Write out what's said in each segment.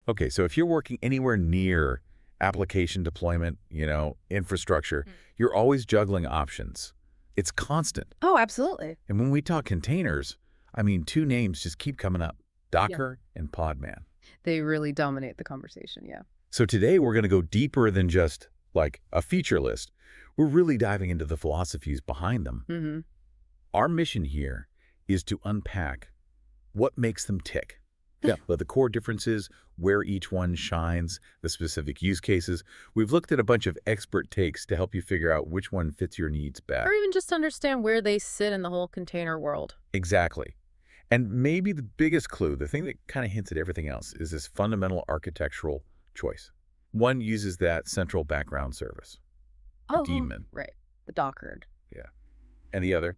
Okay, so if you're working anywhere near application deployment, infrastructure, you're always juggling options. It's constant. Oh, absolutely. And when we talk containers, I mean, two names just keep coming up, Yeah. Docker and Podman. They really dominate the conversation, yeah. So today we're going to go deeper than just like a feature list. We're really diving into the philosophies behind them. Mm-hmm. Our mission here is to unpack what makes them tick. Yeah, but the core differences, where each one shines, the specific use cases. We've looked at a bunch of expert takes to help you figure out which one fits your needs best. Or even just understand where they sit in the whole container world. Exactly. And maybe the biggest clue, the thing that kind of hints at everything else, is this fundamental architectural choice. One uses that central background service, Oh, daemon. right. The dockerd. Yeah. And the other,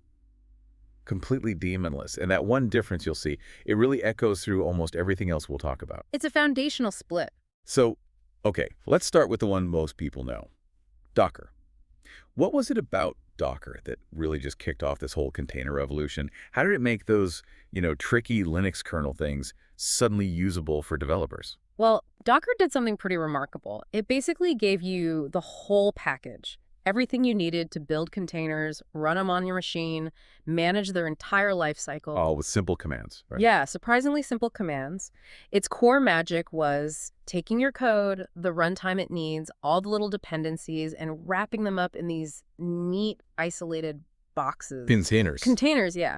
completely daemonless. And that one difference you'll see, it really echoes through almost everything else we'll talk about. It's a foundational split. So, okay, let's start with the one most people know, Docker. What was it about Docker that really just kicked off this whole container revolution? How did it make those, tricky Linux kernel things suddenly usable for developers? Well, Docker did something pretty remarkable. It basically gave you the whole package, everything you needed to build containers, run them on your machine, manage their entire life cycle. All with simple commands, right? Yeah, surprisingly simple commands. Its core magic was taking your code, the runtime it needs, all the little dependencies, and wrapping them up in these neat, isolated boxes. Containers. Containers, yeah.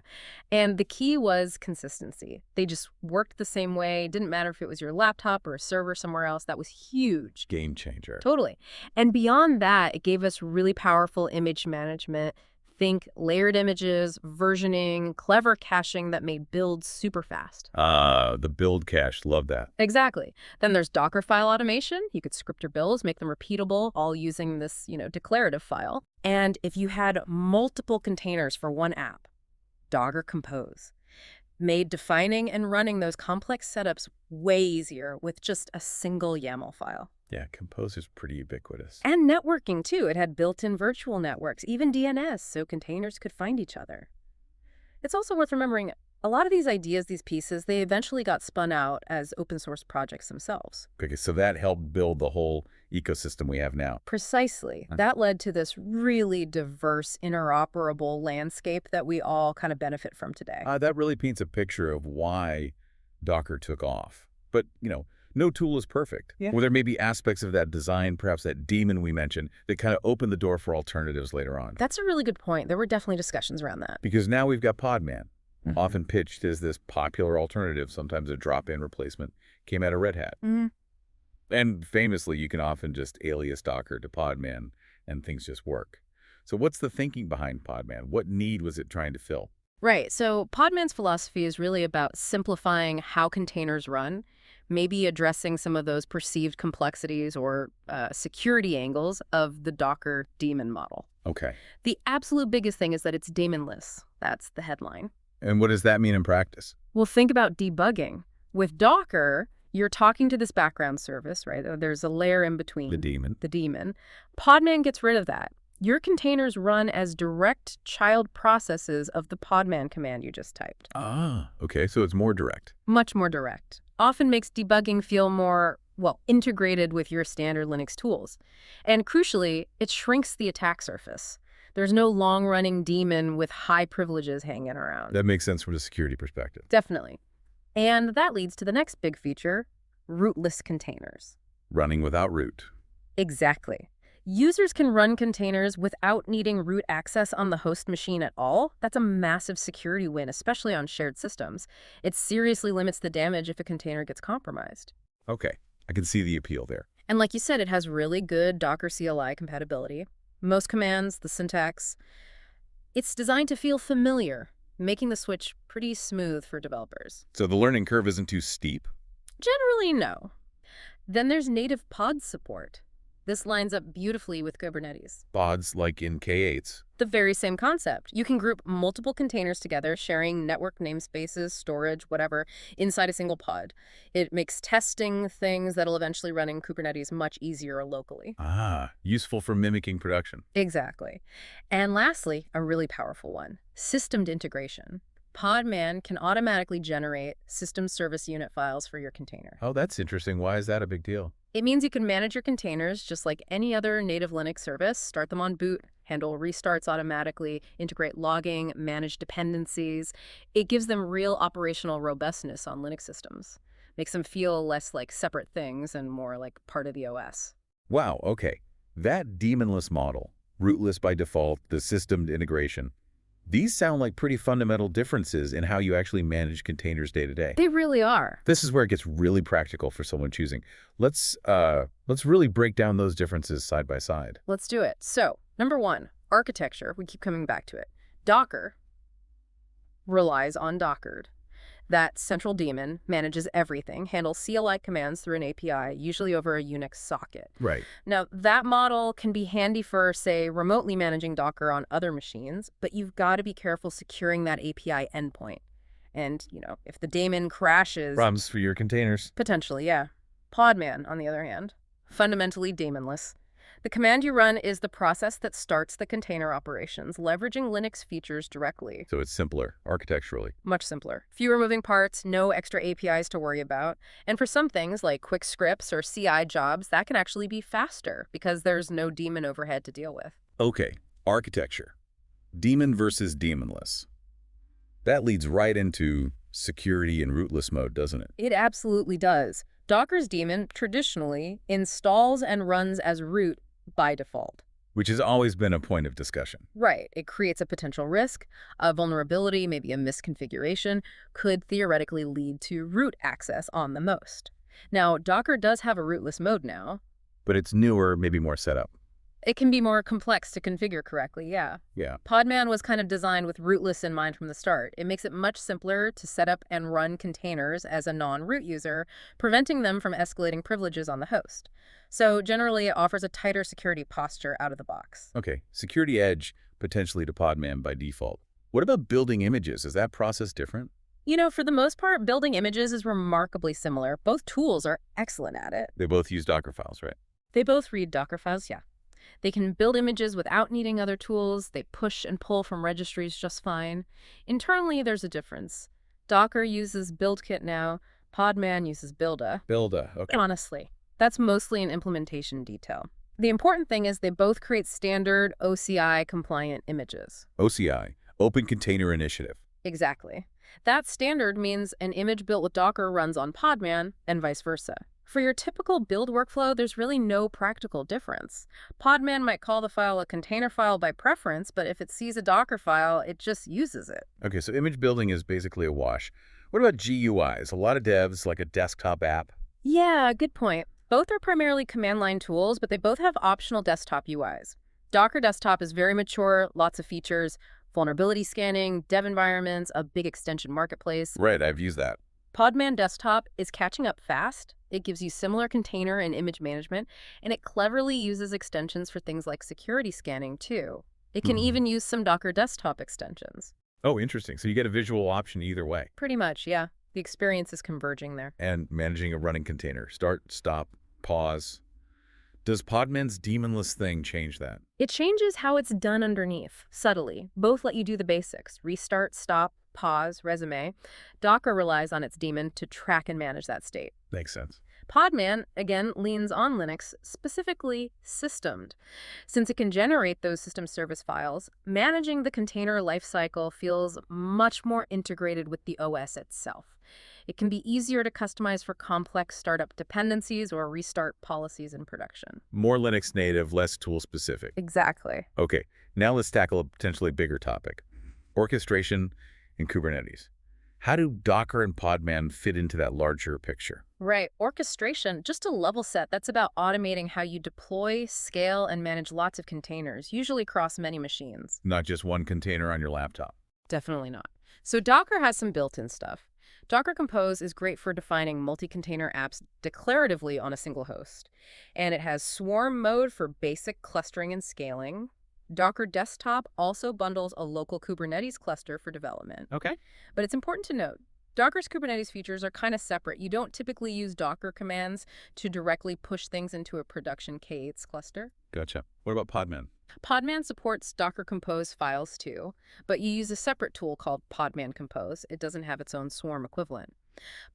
And the key was consistency. They just worked the same way. Didn't matter if it was your laptop or a server somewhere else. That was huge. Game changer. Totally. And beyond that, it gave us really powerful image management. Think layered images, versioning, clever caching that made builds super fast. The build cache, love that. Exactly. Then there's Docker file automation. You could script your builds, make them repeatable, all using this, declarative file. And if you had multiple containers for one app, Docker Compose made defining and running those complex setups way easier with just a single YAML file. Yeah, Compose is pretty ubiquitous. And networking, too. It had built-in virtual networks, even DNS, so containers could find each other. It's also worth remembering, a lot of these ideas, these pieces, they eventually got spun out as open-source projects themselves. Okay, so that helped build the whole ecosystem we have now. Precisely. That led to this really diverse, interoperable landscape that we all kind of benefit from today. That really paints a picture of why Docker took off. But, no tool is perfect. Yeah. Well, there may be aspects of that design, perhaps that daemon we mentioned, that kind of open the door for alternatives later on. That's a really good point. There were definitely discussions around that. Because now we've got Podman, often pitched as this popular alternative, sometimes a drop-in replacement, came out of Red Hat. And famously, you can often just alias Docker to Podman, and things just work. So what's the thinking behind Podman? What need was it trying to fill? Right. So Podman's philosophy is really about simplifying how containers run, maybe addressing some of those perceived complexities or security angles of the Docker daemon model. Okay. The absolute biggest thing is that it's daemonless. That's the headline. And what does that mean in practice? Well, think about debugging. With Docker, you're talking to this background service, right? There's a layer in between. The daemon. The daemon. Podman gets rid of that. Your containers run as direct child processes of the Podman command you just typed. Ah, okay, so it's more direct. Much more direct. Often makes debugging feel more, integrated with your standard Linux tools. And crucially, it shrinks the attack surface. There's no long-running daemon with high privileges hanging around. That makes sense from a security perspective. Definitely. And that leads to the next big feature, rootless containers. Running without root. Exactly. Users can run containers without needing root access on the host machine at all. That's a massive security win, especially on shared systems. It seriously limits the damage if a container gets compromised. Okay, I can see the appeal there. And like you said, it has really good Docker CLI compatibility. Most commands, the syntax. It's designed to feel familiar, making the switch pretty smooth for developers. So the learning curve isn't too steep? Generally, no. Then there's native pod support. This lines up beautifully with Kubernetes. Pods like in K8s. The very same concept. You can group multiple containers together, sharing network namespaces, storage, whatever, inside a single pod. It makes testing things that'll eventually run in Kubernetes much easier locally. Ah, useful for mimicking production. Exactly. And lastly, a really powerful one, systemed integration. Podman can automatically generate system service unit files for your container. Oh, that's interesting. Why is that a big deal? It means you can manage your containers just like any other native Linux service, start them on boot, handle restarts automatically, integrate logging, manage dependencies. It gives them real operational robustness on Linux systems. Makes them feel less like separate things and more like part of the OS. Wow, okay. That daemonless model, rootless by default, the systemed integration, these sound like pretty fundamental differences in how you actually manage containers day to day. They really are. This is where it gets really practical for someone choosing. Let's really break down those differences side by side. Let's do it. So, number one, architecture. We keep coming back to it. Docker relies on Dockered. That central daemon manages everything, handles CLI commands through an API, usually over a Unix socket. Right. Now, that model can be handy for, say, remotely managing Docker on other machines, but you've got to be careful securing that API endpoint. And, if the daemon crashes... Problems for your containers. Potentially, yeah. Podman, on the other hand, fundamentally daemonless. The command you run is the process that starts the container operations, leveraging Linux features directly. So it's simpler, architecturally. Much simpler. Fewer moving parts, no extra APIs to worry about. And for some things, like quick scripts or CI jobs, that can actually be faster because there's no daemon overhead to deal with. Okay, architecture. Daemon versus daemonless. That leads right into security and rootless mode, doesn't it? It absolutely does. Docker's daemon traditionally installs and runs as root by default. Which has always been a point of discussion. Right. It creates a potential risk. A vulnerability, maybe a misconfiguration, could theoretically lead to root access on the most. Now, Docker does have a rootless mode now. But it's newer, maybe more set up. It can be more complex to configure correctly, yeah. Yeah. Podman was kind of designed with rootless in mind from the start. It makes it much simpler to set up and run containers as a non-root user, preventing them from escalating privileges on the host. So generally, it offers a tighter security posture out of the box. Okay, security edge potentially to Podman by default. What about building images? Is that process different? For the most part, building images is remarkably similar. Both tools are excellent at it. They both use Docker files, right? They both read Docker files, yeah. They can build images without needing other tools. They push and pull from registries just fine. Internally, there's a difference. Docker uses BuildKit now. Podman uses Builda. Builda, okay. Honestly, that's mostly an implementation detail. The important thing is they both create standard OCI-compliant images. OCI, Open Container Initiative. Exactly. That standard means an image built with Docker runs on Podman and vice versa. For your typical build workflow, there's really no practical difference. Podman might call the file a container file by preference, but if it sees a Docker file, it just uses it. Okay, so image building is basically a wash. What about GUIs? A lot of devs, like a desktop app. Yeah, good point. Both are primarily command line tools, but they both have optional desktop UIs. Docker Desktop is very mature, lots of features, vulnerability scanning, dev environments, a big extension marketplace. Right, I've used that. Podman Desktop is catching up fast. It gives you similar container and image management, and it cleverly uses extensions for things like security scanning, too. It can even use some Docker Desktop extensions. Oh, interesting. So you get a visual option either way. Pretty much, yeah. The experience is converging there. And managing a running container. Start, stop, pause. Does Podman's daemonless thing change that? It changes how it's done underneath, subtly. Both let you do the basics: restart, stop, pause, resume. Docker relies on its daemon to track and manage that state. Makes sense. Podman, again, leans on Linux, specifically systemed. Since it can generate those system service files, managing the container lifecycle feels much more integrated with the OS itself. It can be easier to customize for complex startup dependencies or restart policies in production. More Linux native, less tool specific. Exactly. Okay, now let's tackle a potentially bigger topic. Orchestration and Kubernetes. How do Docker and Podman fit into that larger picture? Right. Orchestration, just a level set, that's about automating how you deploy, scale, and manage lots of containers, usually across many machines. Not just one container on your laptop. Definitely not. So Docker has some built-in stuff. Docker Compose is great for defining multi-container apps declaratively on a single host. And it has swarm mode for basic clustering and scaling. Docker Desktop also bundles a local Kubernetes cluster for development. Okay. But it's important to note, Docker's Kubernetes features are kind of separate. You don't typically use Docker commands to directly push things into a production K8s cluster. Gotcha. What about Podman? Podman supports Docker Compose files too, but you use a separate tool called Podman Compose. It doesn't have its own swarm equivalent.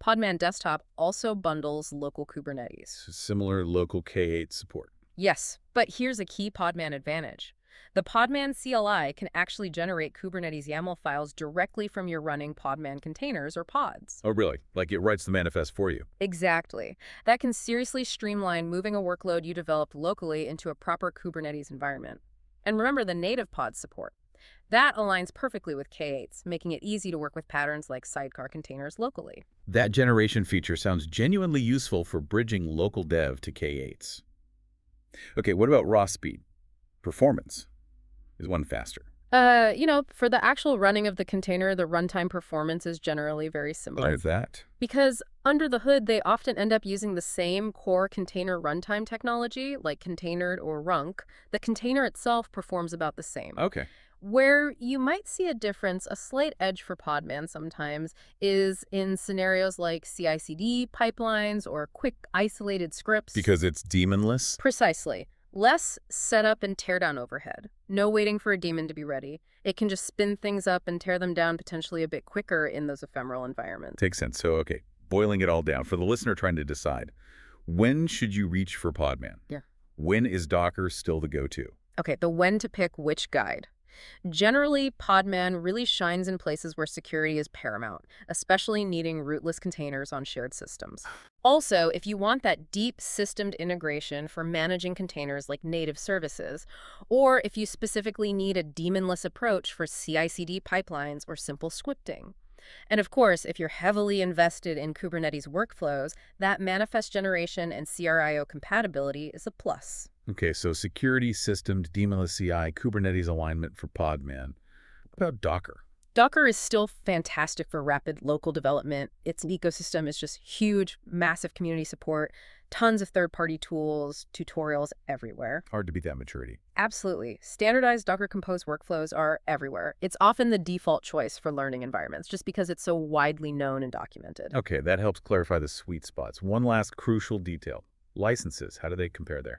Podman Desktop also bundles local Kubernetes. Similar local K8 support. Yes, but here's a key Podman advantage. The Podman CLI can actually generate Kubernetes YAML files directly from your running Podman containers or pods. Oh, really? Like it writes the manifest for you? Exactly. That can seriously streamline moving a workload you developed locally into a proper Kubernetes environment. And remember the native pod support. That aligns perfectly with K8s, making it easy to work with patterns like sidecar containers locally. That generation feature sounds genuinely useful for bridging local dev to K8s. Okay, what about raw speed? Performance. Is one faster? For the actual running of the container, the runtime performance is generally very similar. Why is that? Because under the hood, they often end up using the same core container runtime technology, like containered or runk. The container itself performs about the same. Okay. Where you might see a difference, a slight edge for Podman sometimes, is in scenarios like CI/CD pipelines or quick isolated scripts. Because it's daemonless? Precisely. Less setup and teardown overhead. No waiting for a daemon to be ready. It can just spin things up and tear them down potentially a bit quicker in those ephemeral environments. Takes sense. So, okay, boiling it all down, for the listener trying to decide, when should you reach for Podman? Yeah. When is Docker still the go-to? Okay, the when to pick which guide. Generally, Podman really shines in places where security is paramount, especially needing rootless containers on shared systems. Also, if you want that deep systemed integration for managing containers like native services, or if you specifically need a daemonless approach for CI/CD pipelines or simple scripting. And of course, if you're heavily invested in Kubernetes workflows, that manifest generation and CRIO compatibility is a plus. Okay, so security, systemed, daemonless CI, Kubernetes alignment for Podman. What about Docker? Docker is still fantastic for rapid local development. Its ecosystem is just huge, massive community support, tons of third-party tools, tutorials everywhere. Hard to beat that maturity. Absolutely. Standardized Docker Compose workflows are everywhere. It's often the default choice for learning environments just because it's so widely known and documented. Okay, that helps clarify the sweet spots. One last crucial detail. Licenses, how do they compare there?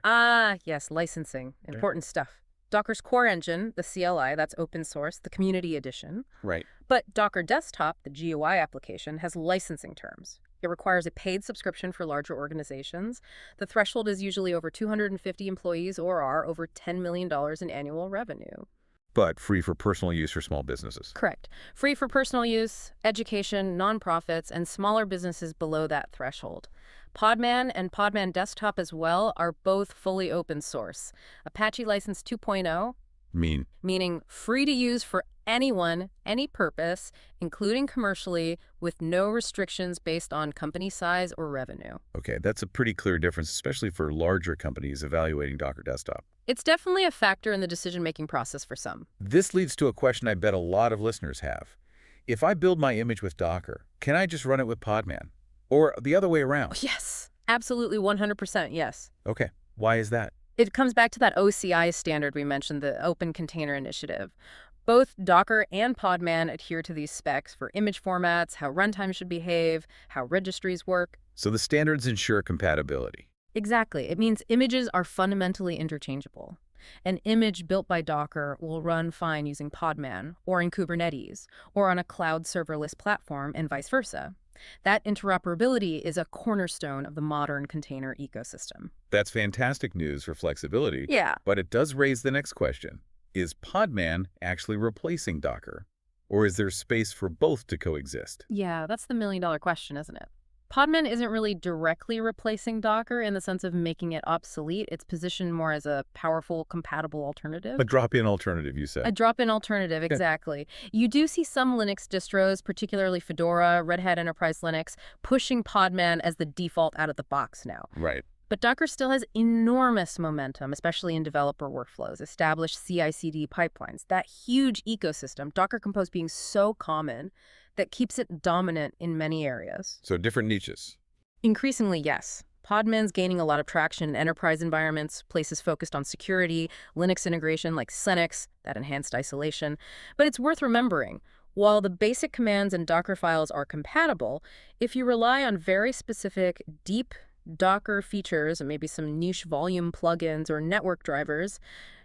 Yes, licensing. Important stuff. Docker's core engine, the CLI, that's open source, the community edition. Right. But Docker Desktop, the GUI application, has licensing terms. It requires a paid subscription for larger organizations. The threshold is usually over 250 employees or are over $10 million in annual revenue. But free for personal use for small businesses. Correct. Free for personal use, education, nonprofits, and smaller businesses below that threshold. Podman and Podman Desktop as well are both fully open source. Apache License 2.0, meaning free to use for anyone, any purpose, including commercially, with no restrictions based on company size or revenue. Okay, that's a pretty clear difference, especially for larger companies evaluating Docker Desktop. It's definitely a factor in the decision-making process for some. This leads to a question I bet a lot of listeners have. If I build my image with Docker, can I just run it with Podman? Or the other way around? Yes, absolutely 100% yes. Okay, why is that? It comes back to that OCI standard we mentioned, the Open Container Initiative. Both Docker and Podman adhere to these specs for image formats, how runtime should behave, how registries work. So the standards ensure compatibility. Exactly. It means images are fundamentally interchangeable. An image built by Docker will run fine using Podman, or in Kubernetes, or on a cloud serverless platform, and vice versa. That interoperability is a cornerstone of the modern container ecosystem. That's fantastic news for flexibility. Yeah. But it does raise the next question. Is Podman actually replacing Docker? Or is there space for both to coexist? Yeah, that's the million-dollar question, isn't it? Podman isn't really directly replacing Docker in the sense of making it obsolete. It's positioned more as a powerful, compatible alternative. A drop-in alternative, you said. A drop-in alternative, exactly. You do see some Linux distros, particularly Fedora, Red Hat Enterprise Linux, pushing Podman as the default out of the box now. Right. But Docker still has enormous momentum, especially in developer workflows, established CI/CD pipelines, that huge ecosystem, Docker Compose being so common, that keeps it dominant in many areas. So different niches. Increasingly, yes. Podman's gaining a lot of traction in enterprise environments, places focused on security, Linux integration like Linux, that enhanced isolation. But it's worth remembering, While the basic commands and Docker files are compatible, if you rely on very specific, deep Docker features and maybe some niche volume plugins or network drivers,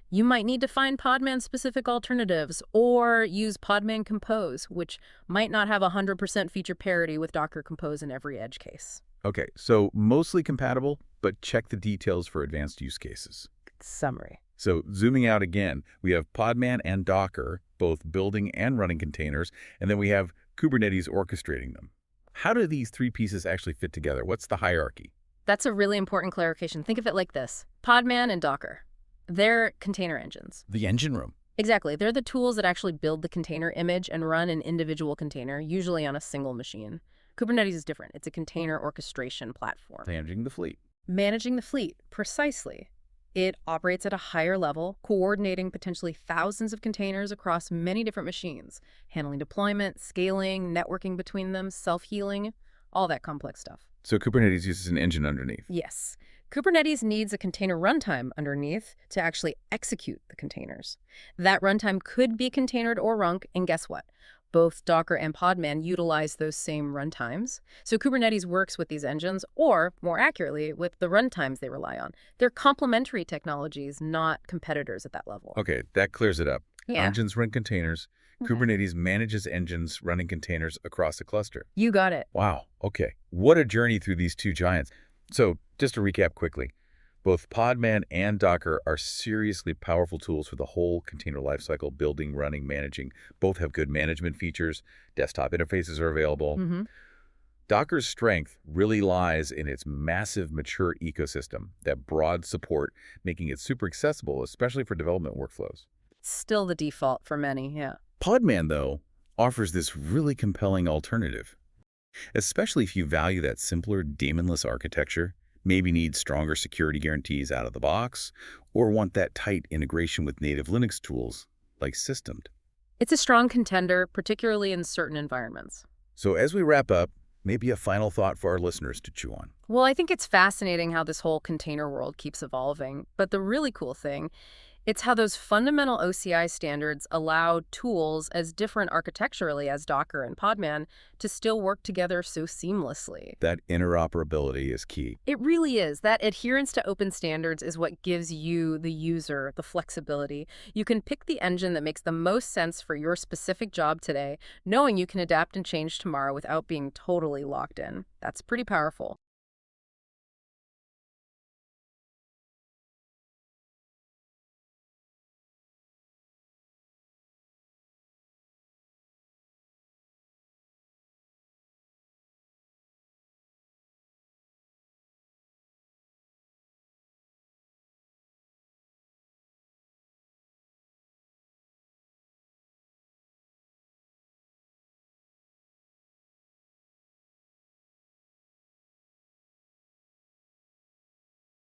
you might need to find Podman-specific alternatives or use Podman Compose, which might not have 100% feature parity with Docker Compose in every edge case. Okay, so mostly compatible, but check the details for advanced use cases. Summary. So zooming out again, we have Podman and Docker, both building and running containers, and then we have Kubernetes orchestrating them. How do these three pieces actually fit together? What's the hierarchy? That's a really important clarification. Think of it like this. Podman and Docker. They're container engines. The engine room. Exactly. They're the tools that actually build the container image and run an individual container, usually on a single machine. Kubernetes is different. It's a container orchestration platform. Managing the fleet. Managing the fleet, precisely. It operates at a higher level, coordinating potentially thousands of containers across many different machines, handling deployment, scaling, networking between them, self-healing, all that complex stuff. So Kubernetes uses an engine underneath. Yes. Kubernetes needs a container runtime underneath to actually execute the containers. That runtime could be containered or runk, and guess what? Both Docker and Podman utilize those same runtimes. So Kubernetes works with these engines, or more accurately, with the runtimes they rely on. They're complementary technologies, not competitors at that level. Okay, that clears it up. Yeah. Engines run containers. Okay. Kubernetes manages engines running containers across a cluster. You got it. Wow, okay. What a journey through these two giants. So just to recap quickly, both Podman and Docker are seriously powerful tools for the whole container lifecycle, building, running, managing. Both have good management features. Desktop interfaces are available. Mm-hmm. Docker's strength really lies in its massive, mature ecosystem, that broad support, making it super accessible, especially for development workflows. Still the default for many, yeah. Podman, though, offers this really compelling alternative, especially if you value that simpler, daemonless architecture, maybe need stronger security guarantees out of the box, or want that tight integration with native Linux tools like Systemed. It's a strong contender, particularly in certain environments. So as we wrap up, maybe a final thought for our listeners to chew on. Well, I think it's fascinating how this whole container world keeps evolving. But the really cool thing, it's how those fundamental OCI standards allow tools as different architecturally as Docker and Podman to still work together so seamlessly. That interoperability is key. It really is. That adherence to open standards is what gives you, the user, the flexibility. You can pick the engine that makes the most sense for your specific job today, knowing you can adapt and change tomorrow without being totally locked in. That's pretty powerful.